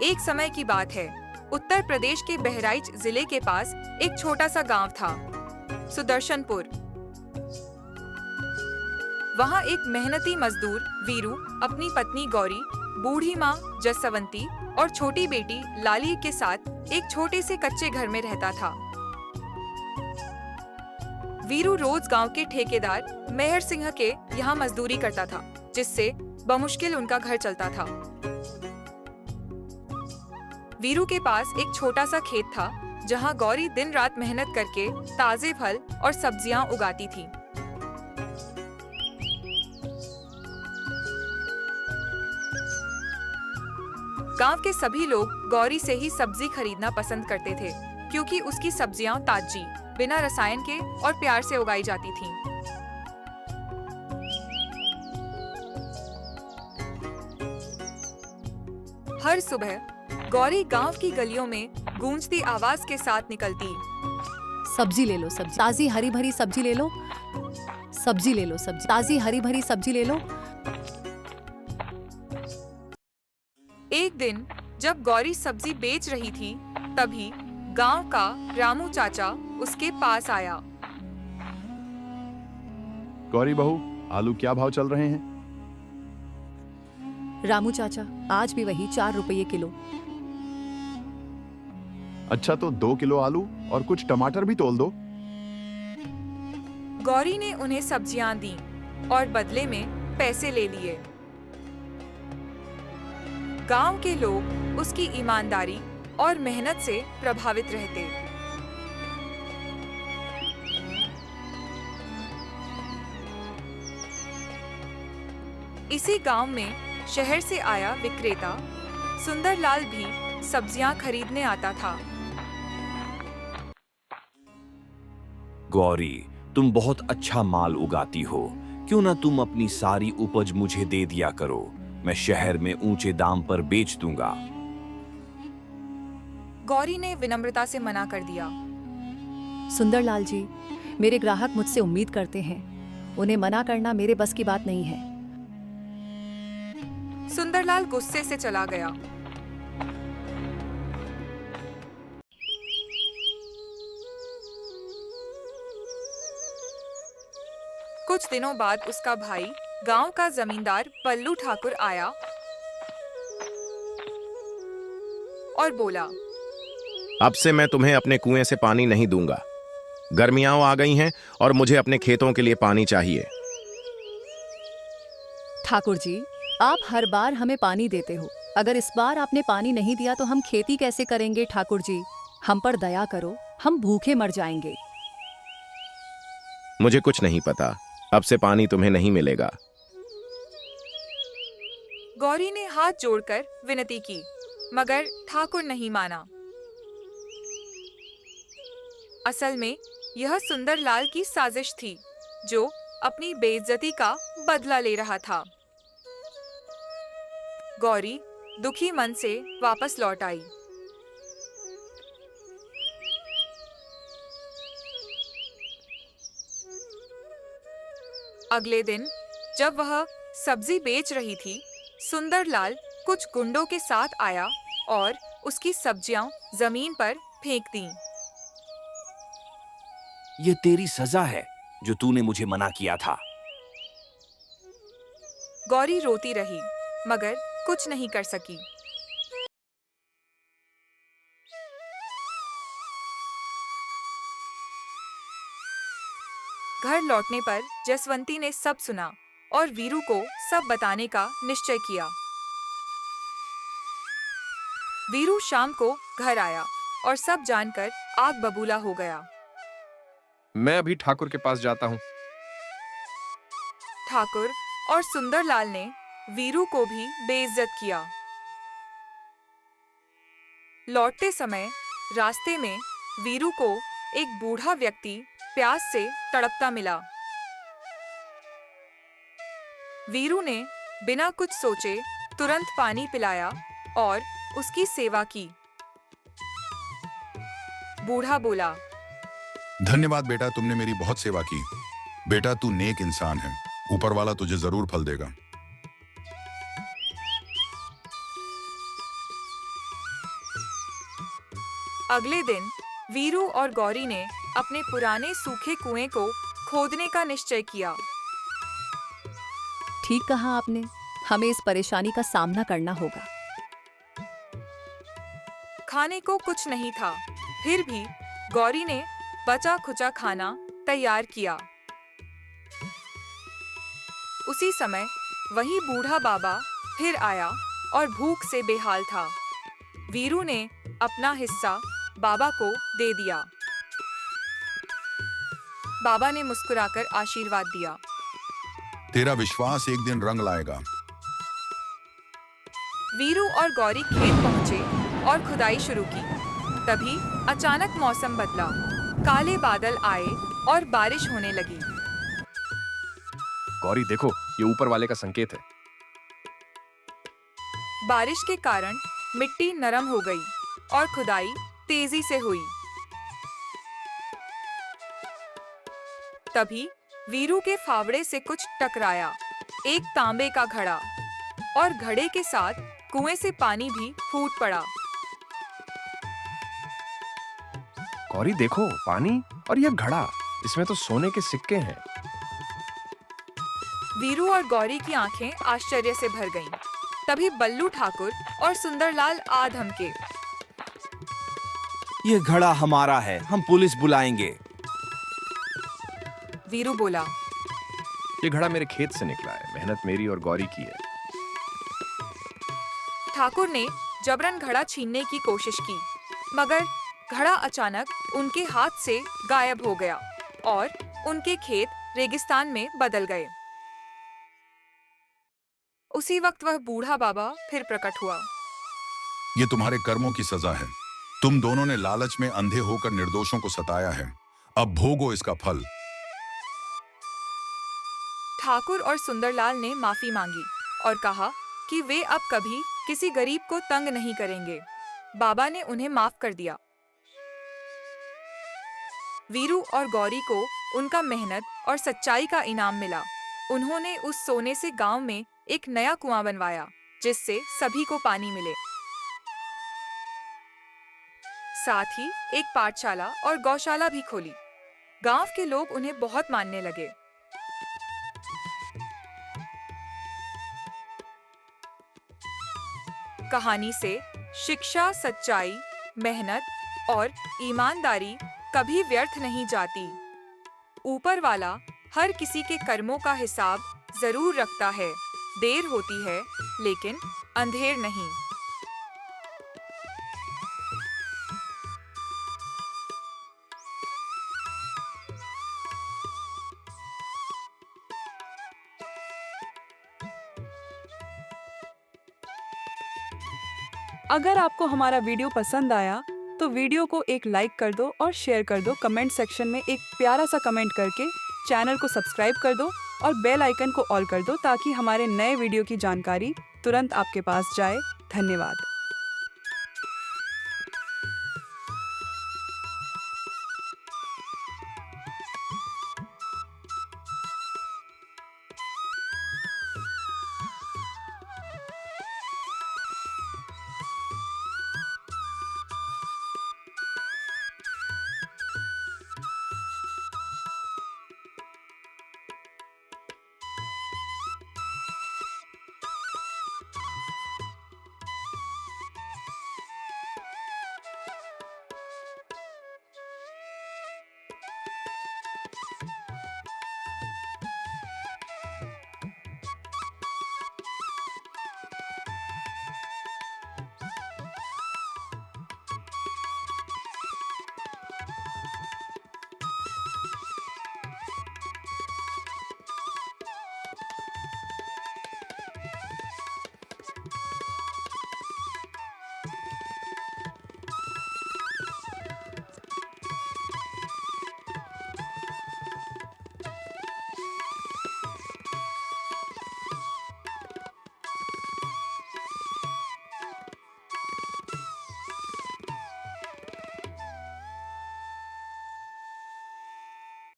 एक समय की बात है। उत्तर प्रदेश के बहराइच जिले के पास एक छोटा सा गांव था, सुदर्शनपुर। वहां एक मेहनती मजदूर वीरू अपनी पत्नी गौरी, बूढ़ी माँ जसवंती और छोटी बेटी लाली के साथ एक छोटे से कच्चे घर में रहता था। वीरू रोज गांव के ठेकेदार मेहर सिंह के यहाँ मजदूरी करता था, जिससे बमुश्किल उनका घर चलता था। वीरू के पास एक छोटा सा खेत था, जहाँ गौरी दिन रात मेहनत करके ताजे फल और सब्जियां उगाती थी। गांव के सभी लोग गौरी से ही सब्जी खरीदना पसंद करते थे, क्योंकि उसकी सब्जियां ताजी, बिना रसायन के और प्यार से उगाई जाती थीं। हर सुबह गौरी गांव की गलियों में गूंजती आवाज के साथ निकलती। सब्जी ले लो, सब्जी ताजी हरी भरी सब्जी ले लो, सब्जी ले लो, सब्जी ताजी हरी भरी सब्जी ले लो। एक दिन जब गौरी सब्जी बेच रही थी, तभी गांव का रामू चाचा उसके पास आया। गौरी बहू, आलू क्या भाव चल रहे हैं? रामू चाचा, आज भी वही 4 रुपये किलो। अच्छा, तो 2 किलो आलू और कुछ टमाटर भी तोल दो। गौरी ने उन्हें सब्जियां दी और बदले में पैसे ले लिए। गांव के लोग उसकी ईमानदारी और मेहनत से प्रभावित रहते। इसी गांव में शहर से आया विक्रेता सुंदरलाल भी सब्जियां खरीदने आता था। गौरी, तुम बहुत अच्छा माल उगाती हो, क्यों ना तुम अपनी सारी उपज मुझे दे दिया करो, मैं शहर में ऊंचे दाम पर बेच दूंगा। गौरी ने विनम्रता से मना कर दिया। सुंदरलाल जी, मेरे ग्राहक मुझसे उम्मीद करते हैं, उन्हें मना करना मेरे बस की बात नहीं है। सुंदरलाल गुस्से से चला गया। कुछ दिनों बाद उसका भाई गांव का जमींदार पल्लू ठाकुर आया और बोला, अब से मैं तुम्हें अपने कुएं से पानी नहीं दूंगा। गर्मियां आ गई हैं और मुझे अपने खेतों के लिए पानी चाहिए। ठाकुर जी, आप हर बार हमें पानी देते हो, अगर इस बार आपने पानी नहीं दिया तो हम खेती कैसे करेंगे? ठाकुर जी, हम पर दया करो, हम भूखे मर जाएंगे। मुझे कुछ नहीं पता, अब से पानी तुम्हें नहीं मिलेगा। गौरी ने हाथ जोड़कर विनती की, मगर ठाकुर नहीं माना। असल में यह सुंदरलाल की साजिश थी, जो अपनी बेइज्जती का बदला ले रहा था। गौरी दुखी मन से वापस लौट आई। अगले दिन जब वह सब्जी बेच रही थी, सुंदरलाल कुछ गुंडों के साथ आया और उसकी सब्जियां जमीन पर फेंक दी। ये तेरी सजा है, जो तूने मुझे मना किया था। गौरी रोती रही, मगर कुछ नहीं कर सकी। घर लौटने पर जसवंती ने सब सुना और वीरू को सब बताने का निश्चय किया। वीरू शाम को घर आया और सब जानकर आग बबूला हो गया। मैं अभी ठाकुर के पास जाता हूँ। ठाकुर और सुंदरलाल ने वीरू को भी बेइज्जत किया। लौटते समय रास्ते में वीरू को एक बूढ़ा व्यक्ति प्यास से तड़पता मिला। वीरू ने बिना कुछ सोचे तुरंत पानी पिलाया और उसकी सेवा की। बूढ़ा बोला, धन्यवाद बेटा, तुमने मेरी बहुत सेवा की। बेटा, तू नेक इंसान है, ऊपर वाला तुझे जरूर फल देगा। अगले दिन वीरू और गौरी ने अपने पुराने सूखे कुएं को खोदने का निश्चय किया। ठीक कहा आपने, हमें इस परेशानी का सामना करना होगा। खाने को कुछ नहीं था, फिर भी गौरी ने बचा खुचा खाना तैयार किया। उसी समय वही बूढ़ा बाबा फिर आया और भूख से बेहाल था। वीरू ने अपना हिस्सा बाबा को दे दिया। बाबा ने मुस्कुराकर आशीर्वाद दिया। तेरा विश्वास एक दिन रंग लाएगा। वीरू और गौरी खेत पहुंचे और खुदाई शुरू की। तभी अचानक मौसम बदला, काले बादल आए और बारिश होने लगी। गौरी देखो, ये ऊपर वाले का संकेत है। बारिश के कारण मिट्टी नरम हो गई और खुदाई तेजी से हुई। तभी वीरू के फावड़े से कुछ टकराया, एक तांबे का घड़ा, और घड़े के साथ कुएं से पानी भी फूट पड़ा। गौरी देखो, पानी और यह घड़ा, इसमें तो सोने के सिक्के हैं। वीरू और गौरी की आंखें आश्चर्य से भर गईं। तभी बल्लू ठाकुर और सुंदरलाल आ धमके। ये घड़ा हमारा है, हम पुलिस बुलाएंगे। वीरू बोला, ये घड़ा मेरे खेत से निकला है, मेहनत मेरी और गौरी की है। ठाकुर ने जबरन घड़ा छीनने की कोशिश की, मगर घड़ा अचानक उनके हाथ से गायब हो गया और उनके खेत रेगिस्तान में बदल गए। उसी वक्त वह बूढ़ा बाबा फिर प्रकट हुआ। ये तुम्हारे कर्मों की सजा है। तुम दोनों ने लालच में अंधे होकर निर्दोषों को सताया है। अब भोगो इसका फल। ठाकुर और सुंदरलाल ने माफी मांगी और कहा कि वे अब कभी किसी गरीब को तंग नहीं करेंगे। बाबा ने उन्हें माफ कर दिया। वीरू और गौरी को उनका मेहनत और सच्चाई का इनाम मिला। उन्होंने उस सोने से गांव में एक नया कुआं बनवाया, जिससे सभी को पानी मिले। साथ ही एक पाठशाला और गौशाला भी खोली। गांव के लोग उन्हें बहुत मानने लगे। कहानी से शिक्षा, सच्चाई, मेहनत और ईमानदारी कभी व्यर्थ नहीं जाती। ऊपर वाला हर किसी के कर्मों का हिसाब जरूर रखता है। देर होती है, लेकिन अंधेर नहीं। अगर आपको हमारा वीडियो पसंद आया तो वीडियो को एक लाइक कर दो और शेयर कर दो। कमेंट सेक्शन में एक प्यारा सा कमेंट करके चैनल को सब्सक्राइब कर दो और बेल आइकन को ऑल कर दो, ताकि हमारे नए वीडियो की जानकारी तुरंत आपके पास जाए। धन्यवाद।